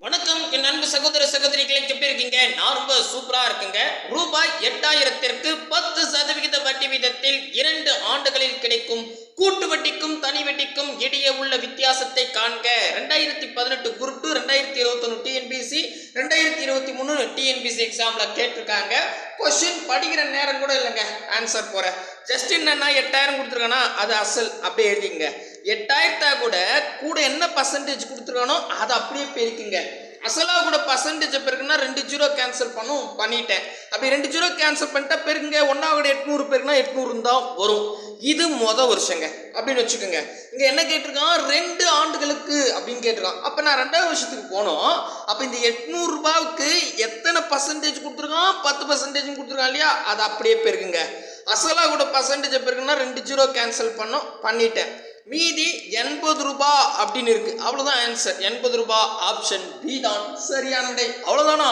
வணக்கம் என் அன்பு சகோதர சகோதரிகளை எப்படி இருக்கீங்க? நான் ரொம்ப சூப்பரா இருக்குங்க. ரூபாய் 8000ற்கு 10% வட்டி வீதத்தில் 2 ஆண்டுகளில் கிடைக்கும் கூட்டு வட்டிக்கும் தனி வட்டிக்கும் இடையே உள்ள வித்தியாசத்தை காண்க. 2018 குரூப் 2, 2021 டிஎன்பிசி, 2023 டிஎன்பிசி எக்ஸாம்ல கேட்டிருக்காங்க. கொஸ்டின் படிக்கிற நேரம் கூட இல்லைங்க, ஆன்சர் போற ஜஸ்ட் என்னன்னா 8000 கொடுத்துருக்கானா அது அசல் அப்படியே எழுதிங்க. 8000 கூட என்ன பர்சன்டேஜ் கொடுத்துருக்கானோ அதை அப்படியே பெருக்குங்க. அசலா கூட பர்சன்டேஜ் பெருக்குன்னா 2 ஜீரோ கேன்சல் பண்ணிட்டேன். அப்படி 2 ஜீரோ கேன்சல் பண்ணிட்டா பெருக்குங்க. 1 800 பெருக்குனா 800 தான் வரும். இது வருஷங்க அப்படின்னு வச்சுக்கோங்க. இங்க என்ன கேட்டிருக்கான்? 2 ஆண்டுகளுக்கு அப்படின்னு கேட்டிருக்கான். அப்ப நான் 2வது வருஷத்துக்கு போனோம். அப்ப இந்த 800 ரூபாய்க்கு எத்தனை பர்சன்டேஜ் கொடுத்துருக்கான்? 10% கொடுத்துருக்கான் இல்லையா? அதை அப்படியே பெருக்குங்க. அசலா கூட பர்சன்டேஜ் பெருக்குன்னா 2 ஜீரோ கேன்சல் பண்ணிட்டேன். மீதி 80 ரூபாய் அப்படின்னு இருக்கு. அவ்வளவுதான் ஆன்சர். 80 ரூபாய் ஆப்ஷன் பி தான் சரியான விடை. அவ்வளவுதானா?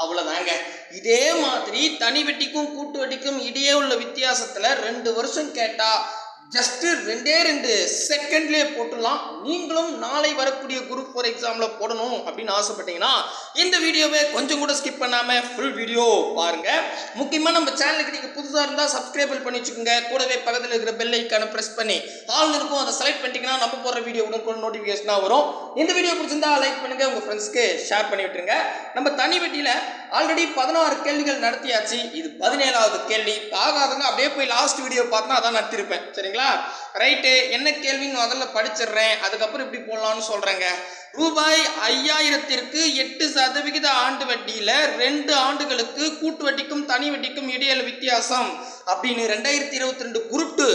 அவ்வளவுதாங்க. இதே மாதிரி தனி வட்டிக்கும் கூட்டு வட்டிக்கும் இடையே உள்ள வித்தியாசத்துல 2 வருஷம் கேட்டா ஜஸ்ட் 2 செகண்ட்லயே போட்டுடலாம். நீங்களும் நாளை வரக்கூடிய குரூப் 4 எக்ஸாம்ல போடணும் அப்படின்னு ஆசைப்பட்டீங்கன்னா இந்த வீடியோவை கொஞ்சம் கூட ஸ்கிப் பண்ணாம ஃபுல் வீடியோ பாருங்க. முக்கியமா நம்ம சேனலுக்கு நீங்க புதுசா இருந்தா சப்ஸ்கிரைப் பண்ணி வச்சுக்கோங்க. கூடவே பக்கத்தில் இருக்கிற பெல் ஐக்கானை பிரஸ் பண்ணி ஆல் இருக்கும், அதை செலக்ட் பண்ணிட்டீங்கன்னா நம்ம போடுற வீடியோ உடனுக்குடன் நோட்டிபிகேஷனா வரும். இந்த வீடியோ பிடிச்சிருந்தா லைக் பண்ணுங்க, உங்க ஃப்ரெண்ட்ஸ்க்கு ஷேர் பண்ணி விட்டுருங்க. நம்ம தனி வட்டியில ஆல்ரெடி 16 கேள்விகள் நடத்தியாச்சு. இது 17வது கேள்வி. ஆகாதுங்க அப்படியே போய் லாஸ்ட் வீடியோ பார்த்தா அதான் நடத்திருப்பேன். சரிங்களா? ரைட்டு. என்ன கேள்வின்னு முதல்ல படிச்சிடுறேன், அதுக்கப்புறம் இப்படி போடலாம்னு சொல்றேங்க. ரூபாய் 5000ற்கு 8% ஆண்டு வட்டியில 2 ஆண்டுகளுக்கு கூட்டு வட்டிக்கும் தனி வட்டிக்கும் இடையில வித்தியாசம் அப்படின்னு 2022 குரூப் 2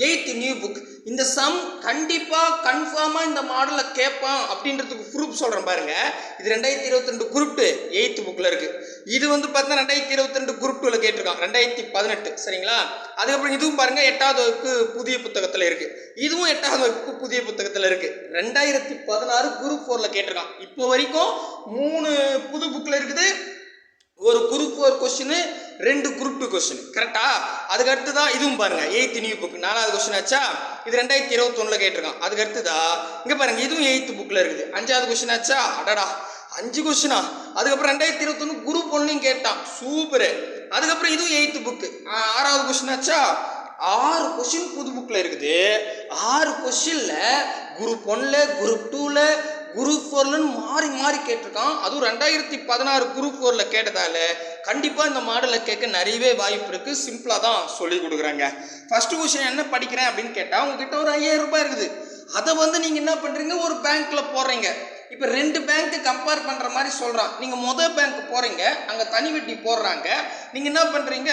8th நியூ புக். இந்த சம் கண்டிப்பா கன்ஃபார்மா இந்த மாடலை கேட்பான் அப்படின்றதுக்கு ப்ரூஃப் சொல்றேன் பாருங்க. இது 2022 குரூப் 2 8th புக்ல இருக்கு. இது பார்த்தா 2022 குரூப் 2ல கேட்டிருக்கான் 2018. சரிங்களா? அதுக்கப்புறம் இதுவும் பாருங்க 8வது வகுப்பு புதிய புத்தகத்துல இருக்கு. இதுவும் 8வது வகுப்பு புதிய புத்தகத்துல இருக்கு. 2016 குரூப் 4ல கேட்டிருக்கான். இப்போ வரைக்கும் 3 புது புக்ல இருக்குது. ஒரு குரூப் 4 கொஸ்டின், 2 குரூப் 2 கொஸ்டின். கரெக்டா? அதுக்கு அடுத்துதான் இதுவும் பாருங்க 8th நியூ புக் 4வது கொஸ்டின் ஆச்சா. இது 2021ல கேட்டிருக்கான். அதுக்கு அடுத்துதா இங்க பாருங்க இதுவும் 8th புக்ல இருக்குது. 5வது கொஸ்டின் ஆச்சா. அடடா 5 கொஸ்டினா. அதுக்கப்புறம் 2021 குரூப் 1லையும் கேட்டான். சூப்பர். அதுக்கப்புறம் இதுவும் 8th புக் 6வது கொஸ்டின் ஆச்சா. 6 கொஸ்டின் புது புக்ல இருக்குது. 6 கொஸ்டின்ல குரூப் 1ல, குரூப் 2ல, குரூப் 4ல மாறி மாறி கேட்டிருக்கான். அதுவும் 2016 குரூப் 4ல கேட்டதால கண்டிப்பா இந்த மாடலை கேட்க நிறையவே வாய்ப்பு இருக்கு. சிம்பிளா தான் சொல்லி கொடுக்குறாங்க. ஃபர்ஸ்ட் கொஸ்டின் என்ன படிக்கிறேன் அப்படின்னு கேட்டா உங்ககிட்ட ஒரு 5000 ரூபாய் இருக்குது. அதை நீங்க என்ன பண்றீங்க? ஒரு பேங்க்ல போடுறீங்க. இப்ப 2 பேங்க் கம்பேர் பண்ற மாதிரி சொல்றான். நீங்க முதல் பேங்க் போறீங்க, அங்க தனி வட்டி போடுறாங்க. நீங்க என்ன பண்றீங்க?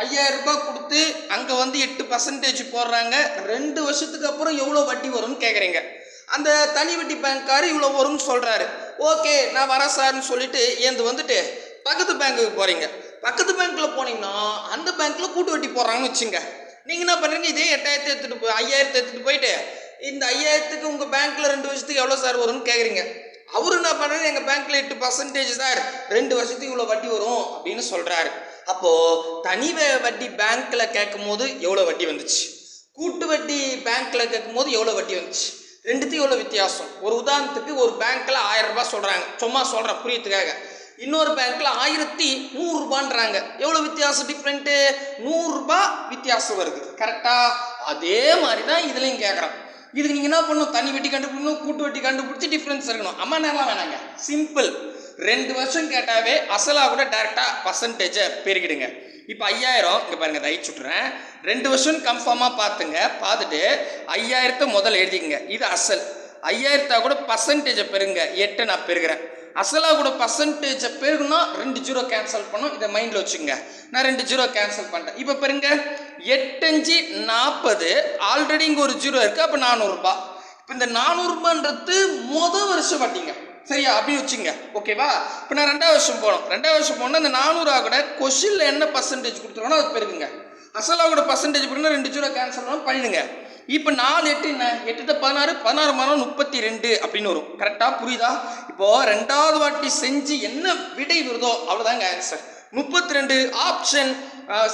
5000 ரூபாய் கொடுத்து அங்க 8% போடுறாங்க. 2 வருஷத்துக்கு அப்புறம் எவ்வளவு வட்டி வரும்னு கேக்குறீங்க. அந்த தனி வட்டி பேங்க்காரு இவ்வளவு வரும்னு சொல்றாரு. ஓகே நான் வரேன் சார்னு சொல்லிட்டு வந்துட்டு பக்கத்து பேங்க்குக்கு போறீங்க. பக்கத்து பேங்க்ல போனீங்கன்னா அந்த பேங்க்ல கூட்டு வட்டி போடுறாங்கன்னு வச்சுங்க. நீங்க என்ன பண்றீங்க? இதே 8000 எடுத்துட்டு 5000 எடுத்துட்டு போயிட்டு இந்த 5000க்கு உங்க பேங்க்ல 2 வருஷத்துக்கு எவ்வளவு சார் வரும்னு கேக்குறீங்க. அவரு என்ன பண்றாரு? எங்க பேங்க்ல 8% சார், 2 வருஷத்துக்கு இவ்வளவு வட்டி வரும் அப்படின்னு சொல்றாரு. அப்போ தனி வட்டி பேங்க்ல கேட்கும் போது எவ்வளவு வட்டி வந்துச்சு, கூட்டு வட்டி பேங்க்ல கேட்கும் போது எவ்வளவு வட்டி வந்துச்சு, ரெண்டுத்தையும் எவ்வளவு வித்தியாசம். ஒரு உதாரணத்துக்கு ஒரு பேங்க்ல 1000 ரூபாய் சொல்றாங்க, சும்மா சொல்றேன் புரியத்துக்காக. இன்னொரு பேங்க்ல 1100 ரூபான்றாங்க. எவ்வளவு வித்தியாசம்? டிஃப்ரெண்ட் 100 ரூபாய் வித்தியாசம் வருது. கரெக்டா? அதே மாதிரிதான் இதுலயும் கேட்கறான். இதுக்கு நீங்க என்ன பண்ணணும்? தனி வட்டி கண்டுபிடிக்கணும், கூட்டு வட்டி கண்டுபிடிச்சு டிஃபரன்ஸ் இருக்கணும். அம்மா நேரம் வேணாங்க, சிம்பிள். 2 வருஷம் கேட்டாவே அசலா கூட டைரக்டா பர்சன்டேஜை பெருகிடுங்க. இப்போ 5000 இங்க பாருங்க, ரைட் சுட்டுறேன். 2 வருஷம் கன்ஃபார்மா பார்த்துங்க. பார்த்துட்டு 5000 முதல்ல எழுதிக்கங்க. இது அசல். 5000 கூட பர்சன்டேஜை பெருங்க. 8 நான் பெருகிறேன். அசலா கூட பர்சன்டேஜை பெருகுனா 2 ஜீரோ கேன்சல் பண்ணும். இதை மைண்ட்ல வச்சுங்க. நான் 2 ஜீரோ கேன்சல் பண்ணிட்டேன். இப்போ பாருங்க 8 5 40. ஆல்ரெடி இங்க ஒரு ஜீரோ இருக்கு. அப்ப 400 ரூபாய். இப்போ இந்த 400 ரூபான்றது முதல் வருஷம் வட்டிங்க. சரியா? அப்படின்னு வச்சுங்க. ஓகேவா? இப்போ நான் 2வது வருஷம் போனோம். 2வது வருஷம் போனா இந்த 400 கூட கொஸ்டின்ல என்ன பர்சன்டேஜ் கொடுத்துருக்கோம் அது பெருக்குங்க. அசலா கூட பர்சன்டேஜ் பண்ணா 2 ஜீரோ கேன்சல் பண்ணிடுங்க. இப்போ 4 8 என்ன? 8 16 16 32 அப்படின்னு வரும். கரெக்டா? புரியுதா? இப்போ 2வது வாட்டி செஞ்சு என்ன விடை வருதோ அவ்வளவுதாங்க ஆன்சர். 32 ஆப்ஷன்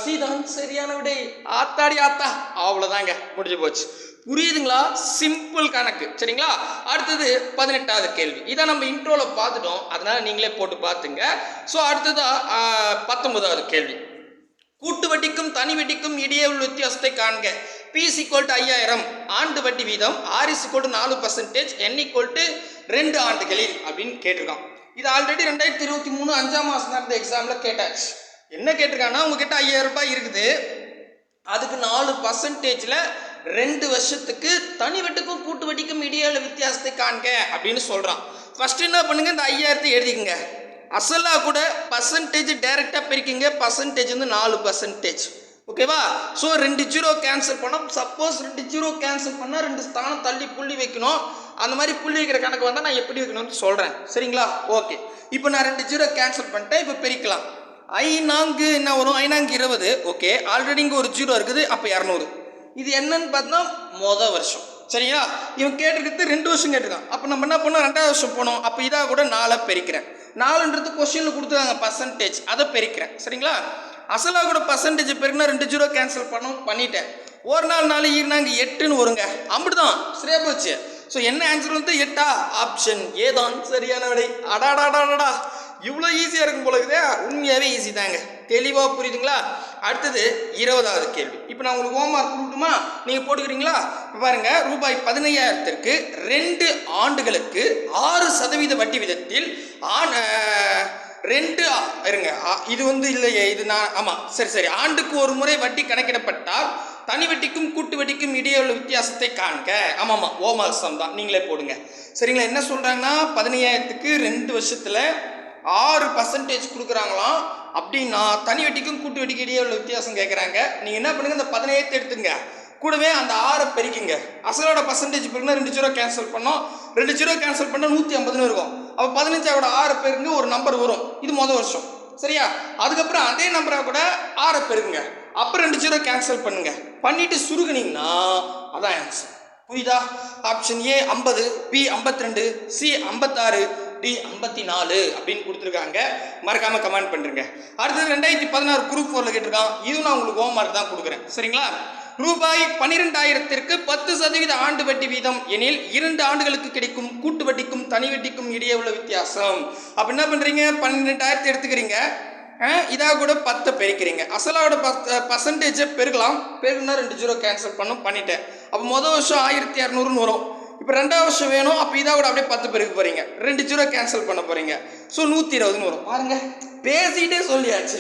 சி தான் சரியான விடை. ஆத்தாடி ஆத்தா, அவ்வளவுதாங்க, முடிஞ்சு போச்சு. புரியுதுங்களா? சிம்பிள் கணக்கு. சரிங்களா? அடுத்தது 18வது கேள்வி. இதை நம்ம இன்ட்ரோவில் பார்த்துட்டோம், அதனால நீங்களே போட்டு பார்த்துங்க. ஸோ அடுத்ததா 19வது கேள்வி. கூட்டு வட்டிக்கும் தனி வட்டிக்கும் இடையே உள்ள வித்தியாசத்தை காண்க. P = 5000 ஆண்டு வட்டி வீதம், R = 4%, N = 2 ஆண்டுகளில் அப்படின்னு கேட்டிருக்கான். இது ஆல்ரெடி 2023 5ஆம் மாதம் நடந்த எக்ஸாமில் கேட்டாச்சு. என்ன கேட்டிருக்காங்கன்னா, உங்ககிட்ட 5000 ரூபாய் இருக்குது, அதுக்கு 4%ல் 2 வருஷத்துக்கு தனி வட்டிக்கும் கூட்டு வட்டிக்கும் இடையே உள்ள வித்தியாசத்தை காண்க அப்படின்னு சொல்கிறான். ஃபர்ஸ்ட் என்ன பண்ணுங்க, இந்த 5000 எழுதிக்கங்க. அசலா கூட பர்சன்டேஜ் டைரெக்டாக பிரிக்கிங்க. பர்சன்டேஜ் வந்து 4%. ஓகேவா? ஸோ 2 ஜீரோ கேன்சல் பண்ணோம். சப்போஸ் 2 ஜீரோ கேன்சல் பண்ணால் 2 ஸ்தானம் தள்ளி புள்ளி வைக்கணும். அந்த மாதிரி புள்ளி வைக்கிற கணக்கு வந்தால் நான் எப்படி வைக்கணும்னு சொல்கிறேன். சரிங்களா? ஓகே. இப்போ நான் 2 ஜீரோ கேன்சல் பண்ணிட்டேன். இப்போ பிரிக்கலாம். 5 என்ன வரும்? 5 20. ஓகே, ஆல்ரெடி இங்கே ஒரு ஜீரோ இருக்குது, அப்போ 200. இது என்னன்னு பார்த்தோம்னா மொதல் வருஷம். சரியா? இவன் கேட்டுக்கிட்டு 2 வருஷம் கேட்டுருக்கான். அப்போ நம்ம என்ன பண்ணோம், 2வது வருஷம் போனோம். அப்போ இதாக கூட 4 பெருக்கிறேன். 4ன்றது கொஸ்டினில் கொடுத்துருக்காங்க பர்சன்டேஜ், அதை பெருக்கிறேன். சரிங்களா? அசலாக கூட பர்சன்டேஜ் பெருக்குனா 2 ஜீரோ கேன்சல் பண்ணிட்டேன். ஒரு நாள் 4 ஈர்னாங்க 8ன்னு வருங்க. அப்படிதான் சரியா போச்சு. ஸோ என்ன ஆன்சர் வந்து 8. ஆப்ஷன் ஏ தான் சரியான விடை. அடாடாடாடா, இவ்வளோ ஈஸியாக இருக்கும் போல இருக்குதே. உண்மையாகவே ஈஸி தாங்க. தெளிவாக புரியுதுங்களா? அடுத்தது 20வது கேள்வி. இப்போ நான் உங்களுக்கு ஹோம்ஒர்க் கொடுக்கணுமா? நீங்கள் போட்டுக்கிறீங்களா? இப்போ பாருங்கள், ரூபாய் 15000க்கு 2 ஆண்டுகளுக்கு 6% வட்டி விதத்தில் 2 இருங்க, இது வந்து இல்லையே, இது நான் ஆமாம் சரி ஆண்டுக்கு ஒரு முறை வட்டி கணக்கிடப்பட்டால் தனி வட்டிக்கும் கூட்டு வட்டிக்கும் இடையே உள்ள வித்தியாசத்தை காண்க. ஆமாம்மா, ஓமாசம் தான், நீங்களே போடுங்க. சரிங்களா? என்ன சொல்கிறாங்கன்னா, 15000க்கு 2 வருஷத்தில் 6% கொடுக்குறாங்களாம். அப்படின்னா தனி வட்டிக்கும் கூட்டு வட்டிக்கும் இடையே உள்ள வித்தியாசம் கேட்குறாங்க. நீங்கள் என்ன பண்ணுங்க, இந்த 15000 எடுத்துங்க, கூடவே அந்த 6 பெருக்கிங்க. அசலோட பர்சன்டேஜ் பெருக்குன்னா 2 ஜீரோ கேன்சல் பண்ணோம். 2 ஜீரோ கேன்சல் பண்ணால் 150ன்னு இருக்கும். அப்போ 15ஓட 6 பெருக்குங்க, ஒரு நம்பர் வரும். இது மொதல் வருஷம். சரியா? அதுக்கப்புறம் அதே நம்பரை கூட 6 பெருக்குங்க, அப்புறம் 2 ஜீரோ கேன்சல் பண்ணுங்க. பண்ணிட்டு சுருகுனீங்கன்னா அதான் ஆன்சர். புரியுதா? Option A 50, B 52, C 56, D 54 அப்படின்னு கொடுத்துருக்காங்க. மறக்காம கமெண்ட் பண்ணுங்க. அடுத்தது 2016 குரூப் 4ல கேட்டிருக்கான். இதுவும் நான் உங்களுக்கு ஹோம்ஒர்க் தான் கொடுக்குறேன். சரிங்களா? ரூபாய் 12000க்கு 10% ஆண்டு வட்டி வீதம் எனில் 2 ஆண்டுகளுக்கு கிடைக்கும் கூட்டு வட்டிக்கும் தனி வட்டிக்கும் இடையே உள்ள வித்தியாசம். அப்ப என்ன பண்றீங்க, 12000 எடுத்துக்கிறீங்க, இதாக கூட 10 பெருக்கிறீங்க. அசலோட பர்சன்டேஜை பெருக்கலாம். பெருக்குன்னா 2 ஜீரோ கேன்சல் பண்ணிட்டேன். அப்போ மொதல் வருஷம் 1200ன்னு வரும். இப்போ 2வது வருஷம் வேணும். அப்போ இதாக கூட அப்படியே 10 பெருக்க போறீங்க. 2 ஜீரோ கேன்சல் பண்ண போறீங்க. ஸோ 120ன்னு வரும். பாருங்க, பேசிட்டே சொல்லியாச்சு.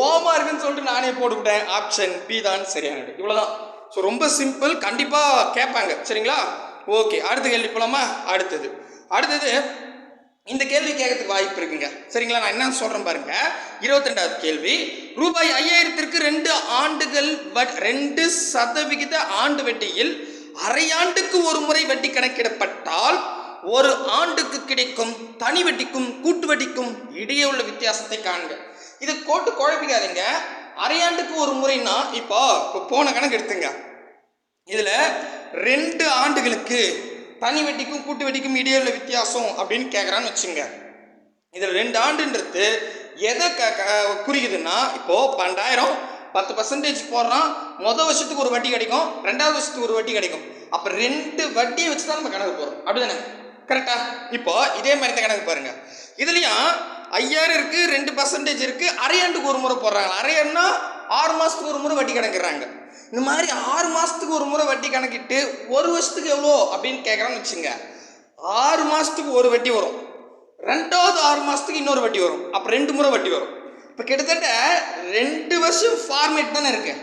ஓமா இருக்குன்னு சொல்லிட்டு நானே போட்டுவிட்டேன். ஆப்ஷன் பி தான் சரியானது. இவ்வளோதான். ஸோ ரொம்ப சிம்பிள், கண்டிப்பாக கேட்பாங்க. சரிங்களா? ஓகே, அடுத்த கேள்வி போலாமா? அடுத்தது இந்த கேள்வி கேட்கறதுக்கு வாய்ப்பு இருக்குங்க. சரிங்களா? நான் என்ன சொல்றேன் பாருங்க. 22வது கேள்வி. ரூபாய் 5000க்கு 2 ஆண்டுகள் 2% ஆண்டு வட்டியில் அரையாண்டுக்கு ஒரு முறை வட்டி கணக்கிடப்பட்டால் ஒரு ஆண்டுக்கு கிடைக்கும் தனி வட்டிக்கும் கூட்டு வட்டிக்கும் இடையே உள்ள வித்தியாசத்தை காண்க. இதை கோட்டு குழப்பிக்காதீங்க. அரையாண்டுக்கு ஒரு முறைன்னா இப்போ போன கணக்கு எடுத்துங்க. இதுல 2 ஆண்டுகளுக்கு தனி வட்டிக்கும் கூட்டு வட்டிக்கும் இடையே உள்ள வித்தியாசம் அப்படின்னு கேட்குறான்னு வச்சுங்க. இதில் 2 ஆண்டுன்றது எதை குறிக்குதுன்னா, இப்போ 12000 10% போடுறான். மொதல் வருஷத்துக்கு ஒரு வட்டி கிடைக்கும், 2வது வருஷத்துக்கு ஒரு வட்டி கிடைக்கும். அப்போ 2 வட்டியை வச்சு தான் நம்ம கணக்கு போகிறோம். அப்படிதானே? கரெக்டா? இப்போ இதே மாதிரி தான் கணக்கு பாருங்க. இதுலயும் 5000 இருக்கு, 2% இருக்கு, அரையாண்டுக்கு ஒரு முறை போடுறாங்க. அரையாண்டுனா 6 மாசத்துக்கு ஒரு முறை வட்டி கணக்கிடுறாங்க. இந்த மாதிரி 6 மாசத்துக்கு ஒரு முறை வட்டி கணக்கிட்டு ஒரு வருஷத்துக்கு எவ்வளோ அப்படின்னு கேட்குறான்னு வச்சுங்க. 6 மாசத்துக்கு ஒரு வட்டி வரும், 2வது 6 மாசத்துக்கு இன்னொரு வட்டி வரும். அப்போ 2 முறை வட்டி வரும். இப்போ கிட்டத்தட்ட 2 வருஷம் ஃபார்மேட் தானே இருக்கு.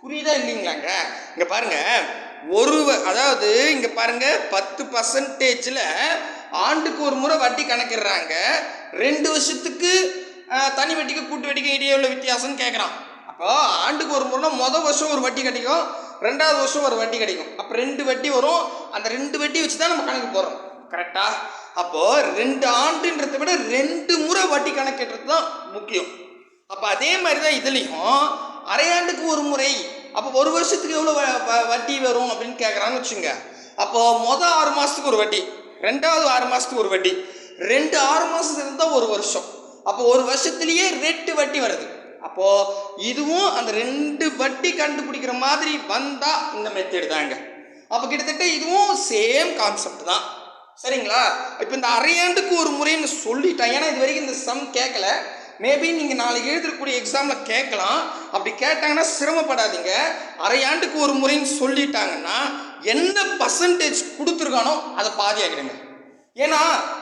புரியுதா இல்லைங்களாங்க? இங்க பாருங்க, அதாவது இங்க பாருங்க, 10%ல் ஆண்டுக்கு ஒரு முறை வட்டி கணக்கிடுறாங்க. 2 வருஷத்துக்கு தனி வட்டிக்கு கூட்டு வட்டிக்கு இடையே உள்ள வித்தியாசம் கேட்குறான். அப்போ ஆண்டுக்கு ஒரு முறைனா மொதல் வருஷம் ஒரு வட்டி கிடைக்கும், 2வது வருஷம் ஒரு வட்டி கிடைக்கும். அப்போ 2 வட்டி வரும். அந்த 2 வட்டி வச்சு தான் நம்ம கணக்கு போடுறோம். கரெக்டா? அப்போ 2 ஆண்டுன்றதை விட 2 முறை வட்டி கணக்கிடுறது தான் முக்கியம். அப்போ அதே மாதிரி தான் இதுலேயும் அரையாண்டுக்கு ஒரு முறை. அப்போ ஒரு வருஷத்துக்கு எவ்வளோ வட்டி வரும் அப்படின்னு கேட்குறான்னு வச்சுங்க. அப்போ மொதல் 6 மாதத்துக்கு ஒரு வட்டி, 2வது 6 மாதத்துக்கு ஒரு வட்டி, 2 6 மாதம் இருந்தால் ஒரு வருஷம். அப்போ ஒரு வருஷத்துலேயே 2 வட்டி வருது. அப்போ இதுவும் அந்த 2 வட்டி கண்டுபிடிக்கிற மாதிரி வந்தா இந்த மெத்தட் தாங்க. அப்போ கிட்டத்தட்ட இதுவும் சேம் கான்செப்ட் தான். சரிங்களா? இப்போ இந்த அரையாண்டுக்கு ஒரு முறைன்னு சொல்லிட்டேன். ஏன்னா இது வரைக்கும் இந்த சம் கேட்கல. மேபி நீங்கள் நாளைக்கு எழுதக்கூடிய எக்ஸாமில் கேட்கலாம். அப்படி கேட்டாங்கன்னா சிரமப்படாதீங்க. அரையாண்டுக்கு ஒரு முறைன்னு சொல்லிட்டாங்கன்னா என்ன பர்சன்டேஜ் கொடுத்துருக்கானோ அதை பாதி ஆகிடுங்க. ஏன்னா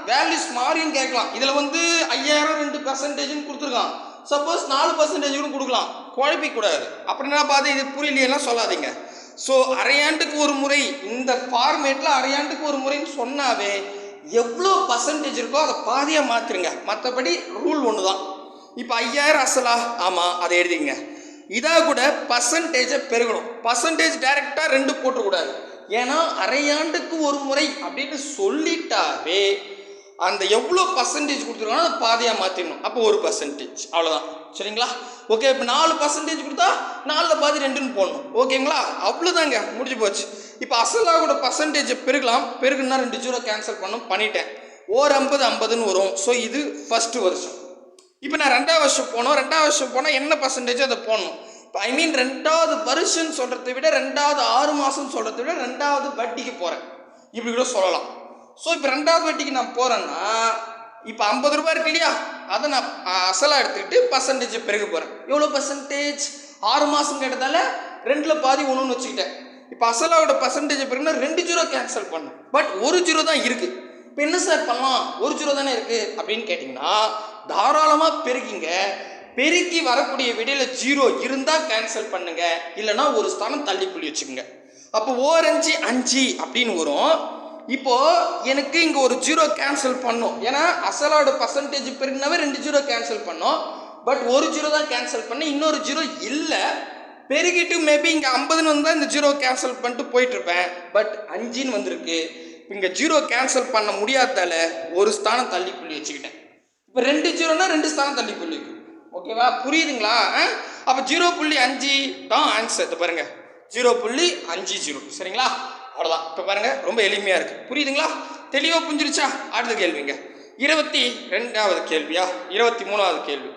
வேல்யூஸ் மாறியும் கேட்கலாம். இதில் வந்து 5000 2% கொடுத்துருக்கான். சப்போஸ் 4% கூட கொடுக்கலாம். குழப்பிக்கூடாது. அப்படின்னா பார்த்து இது புரியலையெல்லாம் சொல்லாதீங்க. ஸோ அரையாண்டுக்கு ஒரு முறை இந்த ஃபார்மேட்டில் அரையாண்டுக்கு ஒரு முறைன்னு சொன்னாவே எவ்வளோ பர்சன்டேஜ் இருக்கோ அதை பாதியாக மாற்றுருங்க. மற்றபடி ரூல் ஒன்று தான். இப்போ 5000 அசலா? ஆமாம், அதை எழுதிங்க. இதாக கூட பர்சன்டேஜை பெருகணும். பர்சன்டேஜ் டைரெக்டாக 2 போட்டக்கூடாது. ஏன்னா அரையாண்டுக்கு ஒரு முறை அப்படின்னு சொல்லிட்டாவே அந்த எவ்வளோ பர்சன்டேஜ் கொடுத்துருக்கானோ அதை பாதியாக மாற்றிடணும். அப்போ 1%, அவ்வளோதான். சரிங்களா? ஓகே. இப்போ 4% கொடுத்தா 4 பாதி 2ன்னு போடணும். ஓகேங்களா? அவ்வளோதாங்க, முடிஞ்சு போச்சு. இப்போ அசலாக கூட பர்சன்டேஜை பெருகலாம். பெருகுன்னா 2 0 கேன்சல் பண்ணிட்டேன். 50 50ன்னு வரும். ஸோ இது ஃபஸ்ட்டு வருஷம். இப்போ நான் 2வது வருஷம் போனோம். 2வது வருஷம் போனால் என்ன பர்சன்டேஜோ அதை போடணும். இப்போ ஐ மீன் 2வது வருஷம் சொல்கிறத விட 2வது 6 மாதம் சொல்கிறத விட 2வது வட்டிக்கு போகிறேன், இப்படி கூட சொல்லலாம். ஸோ இப்போ 2வது வட்டிக்கு நான் போகிறேன்னா இப்போ 50 ரூபாய் இருக்கு இல்லையா, அதை நான் அசலாக எடுத்துக்கிட்டு பர்சன்டேஜை பெருக போகிறேன். எவ்வளோ பர்சன்டேஜ்? 6 மாதம் கேட்டதால 2ல் பாதி 1ன்னு வச்சுக்கிட்டேன். இப்போ அசலாவோட பர்சன்டேஜை பெருகுனா 2 0 கேன்சல் பண்ணும். பட் 1 0 தான் இருக்குது. இப்போ என்ன சார் பண்ணலாம்? 1 0 தானே இருக்குது அப்படின்னு கேட்டிங்கன்னா தாராளமாக பெருக்கிங்க. பெருக்கி வரக்கூடிய விடையில் 0 இருந்தால் கேன்சல் பண்ணுங்க, இல்லைனா ஒரு ஸ்தானம் தள்ளி புள்ளி வச்சுக்கோங்க. அப்போ 5 5 அப்படின்னு வரும். இப்போது எனக்கு இங்கே ஒரு 0 கேன்சல் பண்ணும். ஏன்னா அசலோட பர்சன்டேஜ் பெருகினாவே 2 0 கேன்சல் பண்ணோம். பட் 1 0 தான் கேன்சல் பண்ண, இன்னொரு 0 இல்லை. பெருகிட்டு மேபி இங்கே 50ன்னு வந்தால் இந்த 0 கேன்சல் பண்ணிட்டு போயிட்டுருப்பேன். பட் 5ன்னு வந்திருக்கு. இங்கே 0 கேன்சல் பண்ண முடியாதால ஒரு ஸ்தானம் தள்ளி புள்ளி வச்சுக்கிட்டேன். இப்போ 2 0னா 2 ஸ்தானம் தள்ளி புள்ளி இருக்கு. ஓகேவா? புரியுதுங்களா? அப்போ 0.5 தான் ஆன்சர். இது பாருங்க, 0.50. சரிங்களா? அவ்வளோதான். இப்போ பாருங்க, ரொம்ப எளிமையாக இருக்குது. புரியுதுங்களா? தெளிவாக புரிஞ்சிருச்சா? அடுத்த கேள்விங்க, 22வது கேள்வியா? 23வது கேள்வி.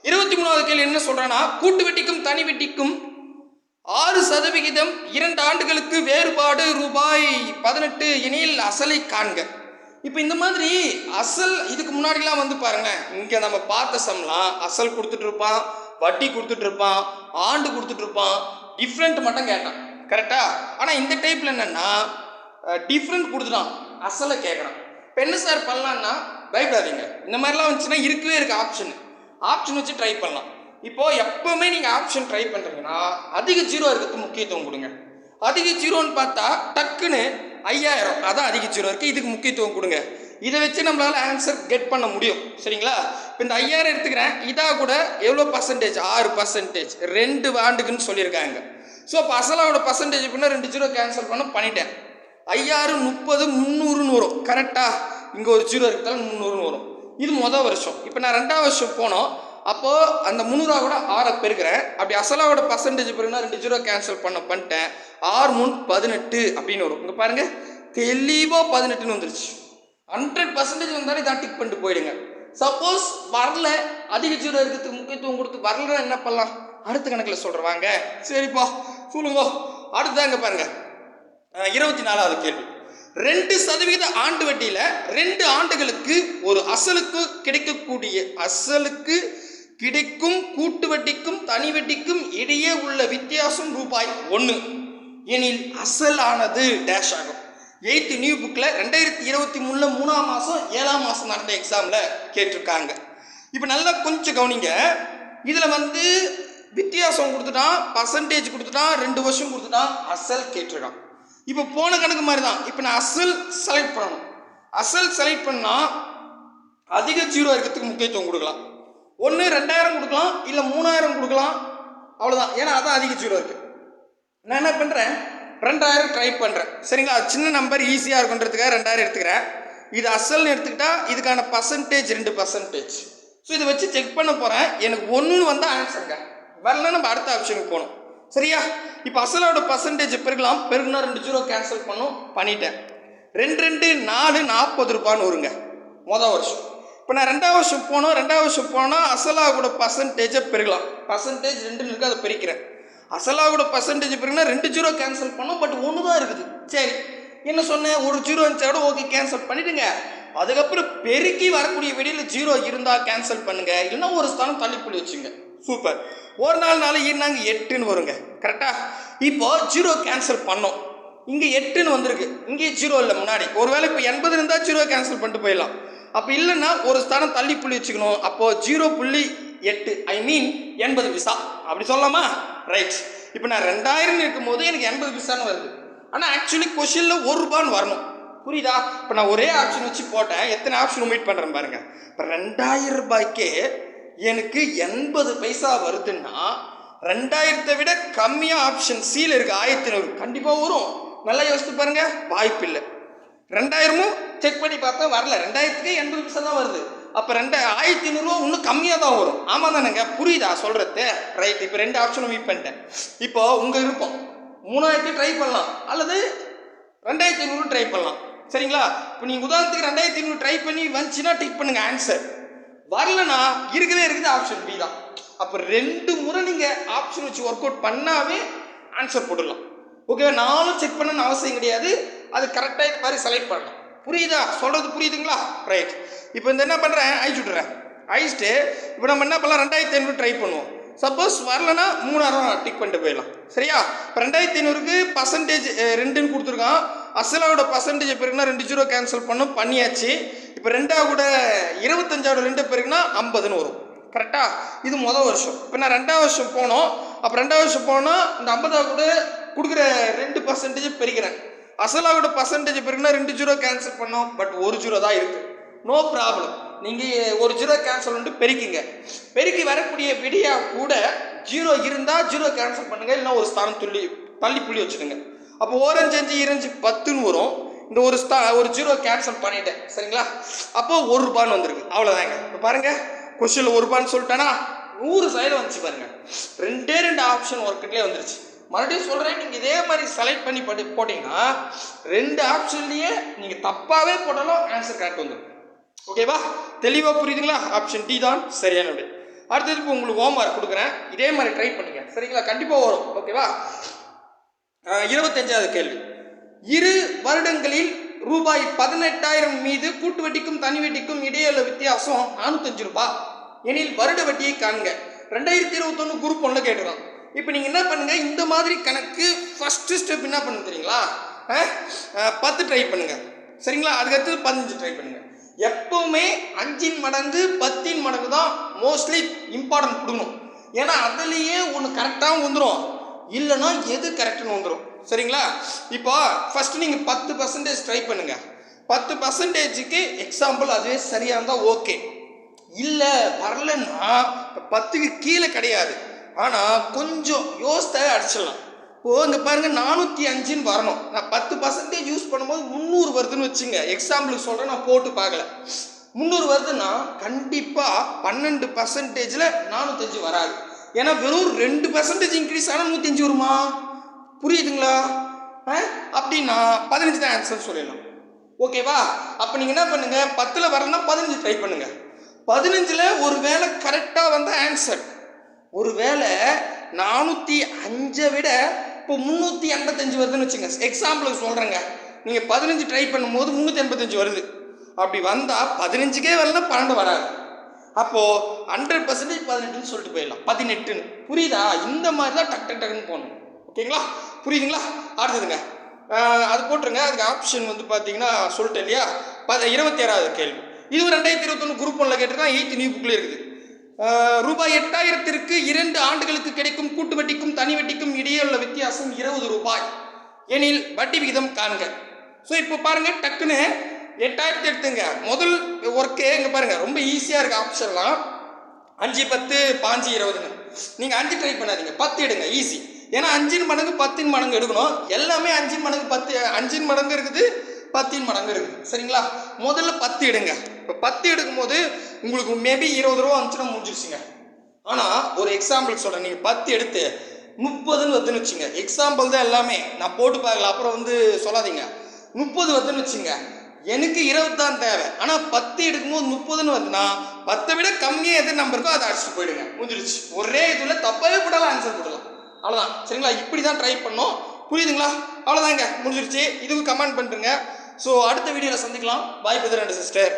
23வது கேள்வி என்ன சொல்கிறேன்னா, கூட்டு வெட்டிக்கும் தனி வெட்டிக்கும் 6% 2 ஆண்டுகளுக்கு வேறுபாடு ரூபாய் 18 எனில் அசலை காண்க. இப்போ இந்த மாதிரி அசல் இதுக்கு முன்னாடிலாம் வந்து பாருங்களேன், இங்கே நம்ம பார்த்த சம்லாம் அசல் கொடுத்துட்டு இருப்பான், வட்டி கொடுத்துட்டு இருப்பான், ஆண்டு கொடுத்துட்டு இருப்பான், டிஃப்ரெண்ட் மட்டும் கேட்டான். கரெக்டா? ஆனால் இந்த டைப்பில் என்னென்னா டிஃப்ரெண்ட் கொடுத்துட்டான், அசலை கேட்குறான். இப்போ என்ன சார் பண்ணலான்னா, பயப்படாதீங்க. இந்த மாதிரிலாம் வந்துச்சுன்னா இருக்கவே இருக்குது ஆப்ஷன் வச்சு ட்ரை பண்ணலாம். இப்போது எப்போவுமே நீங்கள் ஆப்ஷன் ட்ரை பண்ணுறீங்கன்னா அதிக 0 இருக்கிறதுக்கு முக்கியத்துவம் கொடுங்க. அதிக 0ன்னு பார்த்தா டக்குன்னு 5000, அதான் அதிக 0 இருக்குது, இதுக்கு முக்கியத்துவம் கொடுங்க. இதை வச்சு நம்மளால் ஆன்சர் கெட் பண்ண முடியும். சரிங்களா? இப்போ இந்த 5000 எடுத்துக்கிறேன். இதாக கூட எவ்வளோ பர்சன்டேஜ்? 6%, 2 ஆண்டுக்குன்னு சொல்லியிருக்காங்க. ஸோ இப்போ அசலாவோட பர்சன்டேஜ் பண்ணால் 2 0 கேன்சல் பண்ணிட்டேன். 5000 30 300ன்னு வரும். கரெக்டாக? இங்கே ஒரு 0 இருக்கிறதால 300ன்னு வரும். இது மொதல் வருஷம். இப்போ நான் 2வது வருஷம் போனோம். அப்போது அந்த 300 கூட 6 பெருக்கிறேன். அப்படி அசலாவோட பர்சன்டேஜ் பெருகுனா 2 0 கேன்சல் பண்ணிட்டேன். 6 3 18 அப்படின்னு வரும். இங்கே பாருங்கள், தெளிவாக 18ன்னு வந்துருச்சு. 100% வந்தாலும் இதான் டிக் பண்ணிட்டு போயிடுங்க. சப்போஸ் வரல, அதிக 0 இருக்கிறதுக்கு முக்கியத்துவம் கொடுத்து வரலன்னா என்ன பண்ணலாம்? அடுத்த கணக்கில் சொல்கிறவாங்க. சரிப்பா, சொல்லுங்க. அடுத்ததாங்க பாருங்கள், 24வது கேள்வி. 2% ஆண்டு வட்டியில் 2 ஆண்டுகளுக்கு ஒரு அசலுக்கு கிடைக்கும் கூட்டு வட்டிக்கும் தனி வட்டிக்கும் இடையே உள்ள வித்தியாசம் ரூபாய் 1 எனில் அசலானது டேஷ் ஆகும். 8th நியூ புக்கில் 2023 3ஆம் மாதம் 7ஆம் மாதம் நடந்த எக்ஸாமில் கேட்டிருக்காங்க. இப்போ நல்லா கொஞ்சம் கவனிங்க. இதில் வந்து வித்தியாசம் கொடுத்துட்டான், பர்சன்டேஜ் கொடுத்துட்டான், 2 வருஷம் கொடுத்துட்டான், அசல் கேட்டிருக்கான். இப்போ போன கணக்கு மாதிரி தான். இப்போ நான் அசல் செலக்ட் பண்ணணும். அசல் செலக்ட் பண்ணால் அதிக 0 இருக்கிறதுக்கு முக்கியத்துவம் கொடுக்கலாம். ஒன்று 2000 கொடுக்கலாம், இல்லை 3000 கொடுக்கலாம், அவ்வளோதான். ஏன்னா அதான் அதிக 0 இருக்குது. நான் என்ன பண்ணுறேன், 2000 ட்ரை பண்ணுறேன். சரிங்களா? சின்ன நம்பர் ஈஸியாக இருக்குன்றதுக்காக 2000 எடுத்துக்கிறேன். இது அசல்னு எடுத்துக்கிட்டால் இதுக்கான பர்சன்டேஜ் 2%. ஸோ இதை வச்சு செக் பண்ண போகிறேன். எனக்கு 1ன்னு வந்தால் ஆன்சருங்க, வரலன்னா நம்ம அடுத்த ஆப்ஷனுக்கு போகணும். சரியா? இப்போ அசலோட பர்சன்டேஜ் பெருகலாம். பெருகுனா 2 0 கேன்சல் பண்ணிட்டேன். 2 2 4 40 ரூபான்னு வருங்க மொதல் வருஷம். இப்போ நான் 2வது வருஷம் போனோம். 2வது வருஷம் போனால் அசலாக கூட பர்சன்டேஜை பெருகலாம். பர்சன்டேஜ் 2ன்னு இருக்குது, அதை பெருக்கிறேன். அசலாவோட பர்சன்டேஜ் பிறகுனா 2 ஜீரோ கேன்சல் பண்ணோம், பட் ஒன்று தான் இருக்குது. சரி, என்ன சொன்னேன், ஒரு ஜீரோ இருந்துச்சா கூட ஓகே கேன்சல் பண்ணிடுங்க. அதுக்கப்புறம் பெருக்கி வரக்கூடிய விடையில் ஜீரோ இருந்தால் கேன்சல் பண்ணுங்க, இல்லைன்னா ஒரு ஸ்தானம் தள்ளிப்புள்ளி வச்சுங்க. சூப்பர். ஒரு நாள் இருந்தாங்க 8ன்னு வருங்க. கரெக்டா? இப்போ ஜீரோ கேன்சல் பண்ணோம், இங்கே 8ன்னு வந்திருக்கு, இங்கே ஜீரோ இல்லை முன்னாடி. ஒருவேளை இப்போ 80 இருந்தால் ஜீரோ கேன்சல் பண்ணிட்டு போயிடலாம். அப்போ இல்லைன்னா ஒரு ஸ்தானம் தள்ளி புள்ளி வச்சுக்கணும். அப்போது 0.8 ஐ மீன் 80 பைசா அப்படி சொல்லலாமா? ரைட். இப்போ நான் 2000 இருக்கும்போது எனக்கு 80 பைசான்னு வருது. ஆனால் ஆக்சுவலி கொஷினில் 1 ரூபான்னு வரணும். புரியுதா? இப்போ நான் ஒரே ஆப்ஷன் வச்சு போட்டேன், எத்தனை ஆப்ஷன் ஒமிட் பண்ணுறேன் பாருங்க. இப்போ 2000 ரூபாய்க்கே எனக்கு 80 பைசா வருதுன்னா 2000 விட கம்மியாக ஆப்ஷன் சியில் இருக்கு 1500 கண்டிப்பாக வரும். நல்லா யோசித்து பாருங்க, வாய்ப்பு இல்லை. 2000 செக் பண்ணி பார்த்தா வரல, 2000க்கு 80 பைசா தான் வருது. அப்போ 1500 இன்னும் கம்மியாக தான் வரும். ஆமாம் தானேங்க? புரியுதா சொல்கிறது? ரைட். இப்போ 2 ஆப்ஷனும் மீட் பண்ணிட்டேன். இப்போ உங்கள் விருப்பம், 3000 ட்ரை பண்ணலாம் அல்லது 2500 ட்ரை பண்ணலாம். சரிங்களா? இப்போ நீங்கள் உதாரணத்துக்கு 2500 ட்ரை பண்ணி வந்துச்சுன்னா டிக் பண்ணுங்க ஆன்சர். வரலன்னா இருக்குது ஆப்ஷன் பி தான். அப்போ 2 முறை நீங்கள் ஆப்ஷன் வச்சு ஒர்க் அவுட் பண்ணாவே ஆன்சர் போடலாம். ஓகேவா? நானும் செக் பண்ணணும்னு அவசியம் கிடையாது, அது கரெக்டாக இது மாதிரி செலக்ட் பண்ணலாம். புரியுதா? சொல்கிறது புரியுதுங்களா? ரைட். இப்போ இந்த என்ன பண்ணுறேன், அழிச்சு விட்றேன். அழிச்சிட்டு இப்போ நம்ம என்ன பண்ணலாம், 2500 ட்ரை பண்ணுவோம். சப்போஸ் வரலன்னா 3000 டிக் பண்ணிட்டு போயிடலாம். சரியா? இப்போ 2500க்கு பர்சன்டேஜ் 2ன்னு கொடுத்துருக்கான். அசலாவோட பர்சன்டேஜ் பெருக்குன்னா 2 ஜீரோ கேன்சல் பண்ணியாச்சு. இப்போ 2 கூட 25 2 பெருக்குன்னா 50ன்னு வரும். கரெக்டா? இது முதல் வருஷம். இப்போ நான் 2வது வருஷம் போனோம். அப்போ 2வது வருஷம் போனால் இந்த 50 கூட கொடுக்குற 2% பெருக்கிறேன். அசலாவோட பர்சன்டேஜ் பெருக்குன்னா 2 ஜீரோ கேன்சல் பண்ணோம், பட் 1 ஜீரோ தான் இருக்குது. No problem. நீங்கள் 1 ஜீரோ கேன்சல் பண்ணிட்டு பெருக்கிங்க. பெருக்கி வரக்கூடிய விடியா கூட ஜீரோ இருந்தால் ஜீரோ கேன்சல் பண்ணுங்க, இல்லைன்னா ஒரு ஸ்தானம் தள்ளி புள்ளி வச்சுடுங்க. அப்போ 1 5 5 2 10ன்னு வரும். இந்த ஒரு ஜீரோ கேன்சல் பண்ணிட்டேன். சரிங்களா? அப்போ 1 ரூபான்னு வந்திருக்கு. அவ்வளோதாங்க. இப்போ பாருங்க, கொஸ்டினில் 1 ரூபான்னு சொல்லிட்டேன்னா 100% வந்துச்சு பாருங்க. 2 ஆப்ஷன் ஒர்க்கிட்லேயே வந்துருச்சு. மறுபடியும் சொல்கிறேன், நீங்கள் இதே மாதிரி செலக்ட் பண்ணி போட்டிங்கன்னா 2 ஆப்ஷன்லேயே நீங்கள் தப்பாகவே போட்டாலும் ஆன்சர் கரெக்ட் வந்துடும். ஓகேவா? தெளிவாக புரியுதுங்களா? ஆப்ஷன் டி தான் சரியான விடை. அடுத்தது இப்போ உங்களுக்கு ஹோம் ஒர்க் கொடுக்குறேன், இதே மாதிரி ட்ரை பண்ணுங்க. சரிங்களா? கண்டிப்பாக வரும். ஓகேவா? 25வது கேள்வி. 2 வருடங்களில் ரூபாய் 18,000 மீது கூட்டு வட்டிக்கும் தனி வட்டிக்கும் இடையுள்ள வித்தியாசம் 405 ரூபாய் எனில் வருட வட்டியை காண்க. 2021 குரூப் 1ல கேட்டுருக்கோம். இப்போ நீங்கள் என்ன பண்ணுங்க, இந்த மாதிரி கணக்கு ஃபஸ்ட்டு ஸ்டெப் என்ன பண்ணு தெரியுங்களா? 10 ட்ரை பண்ணுங்க. சரிங்களா? அதுக்கடுத்து 15 ட்ரை பண்ணுங்க. எப்பவுமே 5 மடங்கு 10 மடங்கு தான் மோஸ்ட்லி இம்பார்ட்டன்ட் கொடுக்கணும். ஏன்னா அதுலேயே ஒன்று கரெக்டாக வந்துடும், இல்லைன்னா எது கரெக்டுன்னு வந்துடும். சரிங்களா? இப்போ ஃபஸ்ட்டு நீங்கள் 10% ட்ரை பண்ணுங்க. 10%க்கு எக்ஸாம்பிள் அதுவே சரியாக இருந்தால் ஓகே. இல்லை வரலன்னா 10க்கு கீழே கிடையாது, ஆனால் கொஞ்சம் யோசித்த அடிச்சிடலாம். ஓ இங்கே பாருங்கள், 405ன்னு வரணும். நான் 10% யூஸ் பண்ணும்போது 300 வருதுன்னு வச்சுங்க. எக்ஸாம்பிளுக்கு சொல்கிறேன், நான் போட்டு பார்க்கல. 300 வருதுன்னா கண்டிப்பாக 12%ல் 405 வராது. ஏன்னா வெறும் 2% இன்க்ரீஸ் ஆனால் 105 வருமா? புரியுதுங்களா? அப்படின்னா 15 தான் ஆன்சர் சொல்லிடலாம். ஓகேவா? அப்போ நீங்கள் என்ன பண்ணுங்க, 10ல் வரலன்னா 15 ட்ரை பண்ணுங்க. 15ல் ஒரு வேளை கரெக்டாக வந்த ஆன்சர், ஒரு வேளை 405 விட இப்போ 385 வருதுன்னு வச்சுங்க. எக்ஸாம்பிளுக்கு சொல்கிறேங்க, நீங்கள் 15 ட்ரை பண்ணும்போது 385 வருது. அப்படி வந்தால் 15க்கே வரல 12 வராது. அப்போது 100% 18ன்னு சொல்லிட்டு போயிடலாம், 18ன்னு. புரியுதா? இந்த மாதிரி தான் டக்குன்னு போகணும். ஓகேங்களா? புரியுதுங்களா? அடுத்ததுங்க அது போட்டுருங்க. அதுக்கு ஆப்ஷன் வந்து பார்த்தீங்கன்னா சொல்லிட்டேன் இல்லையா? 26வது கேள்வி. இது 2021 குரூப் 1ல கேட்டிருக்கான், 8th நியூ புக்கில் இருக்குது. ரூபாய் 8,000க்கு 2 ஆண்டுகளுக்கு கிடைக்கும் கூட்டு வட்டிக்கும் தனி வட்டிக்கும் இடையே உள்ள வித்தியாசம் 20 ரூபாய் எனில் வட்டி விகிதம் காண்க. ஸோ இப்போ பாருங்க, டக்குன்னு 8,000 எடுத்துங்க. முதல் ஒர்க்கே இங்கே பாருங்க, ரொம்ப ஈஸியாக இருக்குது ஆப்ஷன்லாம். 5 10 5 20ன்னு நீங்கள் 5 ட்ரை பண்ணாதீங்க, 10 எடுங்க, ஈஸி. ஏன்னா 5 மடங்கு 10 மடங்கு எடுக்கணும். எல்லாமே 5 மடங்கு 10 5 மடங்கு இருக்குது, 10 மடங்கு இருக்குது. சரிங்களா? முதல்ல 10 எடுங்க. இப்போ 10 எடுக்கும்போது உங்களுக்கு மேபி 20 ரூபா வந்துச்சுன்னா முடிஞ்சிருச்சுங்க. ஆனால் ஒரு எக்ஸாம்பிளுக்கு சொல்கிறேன், நீங்கள் 10 எடுத்து 30ன்னு வருதுன்னு வச்சுங்க. எக்ஸாம்பிள் தான் எல்லாமே, நான் போட்டு பார்க்கல, அப்புறம் வந்து சொல்லாதீங்க. 30 வருதுன்னு வச்சுங்க. எனக்கு 20 தான் தேவை, ஆனால் 10 எடுக்கும்போது 30ன்னு வருதுன்னா 10 விட கம்மியாக எது நம்பருக்கோ அதை அடிச்சுட்டு போயிடுங்க, முடிஞ்சிருச்சு. ஒரே இதில் தப்பாகவே போட்டாலும் ஆன்சர் போடலாம். அவ்வளோதான். சரிங்களா? இப்படி தான் ட்ரை பண்ணோம். புரியுதுங்களா? அவ்வளோதாங்க, முடிஞ்சிருச்சு. இதுக்கு கமெண்ட் பண்ணுறேங்க. ஸோ அடுத்த வீடியோவில் சந்திக்கலாம். பாய் பிரதர் அண்ட் சிஸ்டர்.